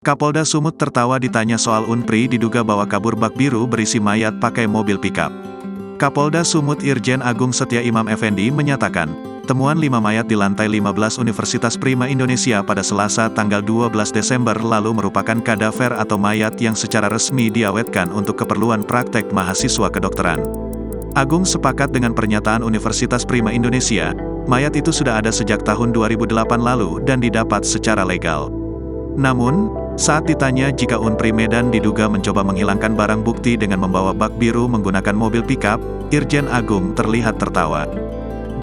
Kapolda Sumut tertawa ditanya soal Unpri diduga bawa kabur bak biru berisi mayat pakai mobil pikap. Kapolda Sumut Irjen Agung Setia Imam Effendi menyatakan, temuan 5 mayat di lantai 15 Universitas Prima Indonesia pada Selasa tanggal 12 Desember lalu merupakan kadaver atau mayat yang secara resmi diawetkan untuk keperluan praktek mahasiswa kedokteran. Agung sepakat dengan pernyataan Universitas Prima Indonesia, mayat itu sudah ada sejak tahun 2008 lalu dan didapat secara legal. Namun, saat ditanya jika Unpri Medan diduga mencoba menghilangkan barang bukti dengan membawa bak biru menggunakan mobil pikap, Irjen Agung terlihat tertawa.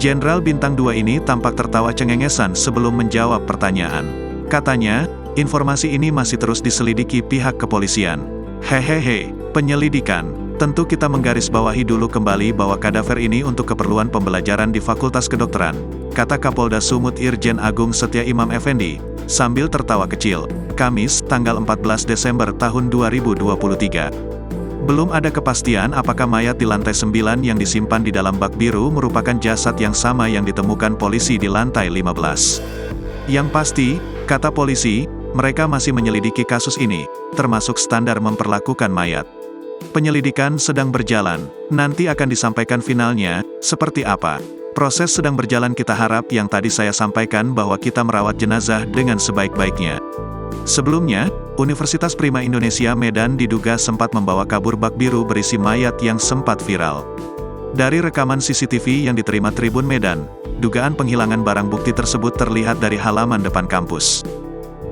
Jenderal Bintang 2 ini tampak tertawa cengengesan sebelum menjawab pertanyaan. Katanya, informasi ini masih terus diselidiki pihak kepolisian. Hehehe, penyelidikan. Tentu kita menggarisbawahi dulu kembali bahwa kadaver ini untuk keperluan pembelajaran di Fakultas Kedokteran, kata Kapolda Sumut Irjen Agung Setia Imam Effendi, sambil tertawa kecil. Kamis, tanggal 14 Desember tahun 2023. Belum ada kepastian apakah mayat di lantai 9 yang disimpan di dalam bak biru merupakan jasad yang sama yang ditemukan polisi di lantai 15. Yang pasti, kata polisi, mereka masih menyelidiki kasus ini, termasuk standar memperlakukan mayat. Penyelidikan sedang berjalan, nanti akan disampaikan finalnya, seperti apa. Proses sedang berjalan, kita harap yang tadi saya sampaikan bahwa kita merawat jenazah dengan sebaik-baiknya. Sebelumnya, Universitas Prima Indonesia Medan diduga sempat membawa kabur bak biru berisi mayat yang sempat viral. Dari rekaman CCTV yang diterima Tribun Medan, dugaan penghilangan barang bukti tersebut terlihat dari halaman depan kampus.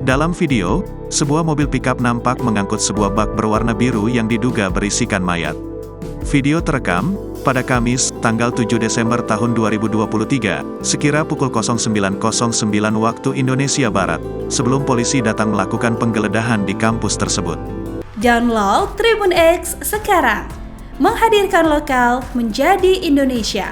Dalam video, sebuah mobil pikap nampak mengangkut sebuah bak berwarna biru yang diduga berisikan mayat. Video terekam pada Kamis, tanggal 7 Desember tahun 2023, sekira pukul 09.09 waktu Indonesia Barat, sebelum polisi datang melakukan penggeledahan di kampus tersebut. Download Tribun X sekarang, menghadirkan lokal menjadi Indonesia.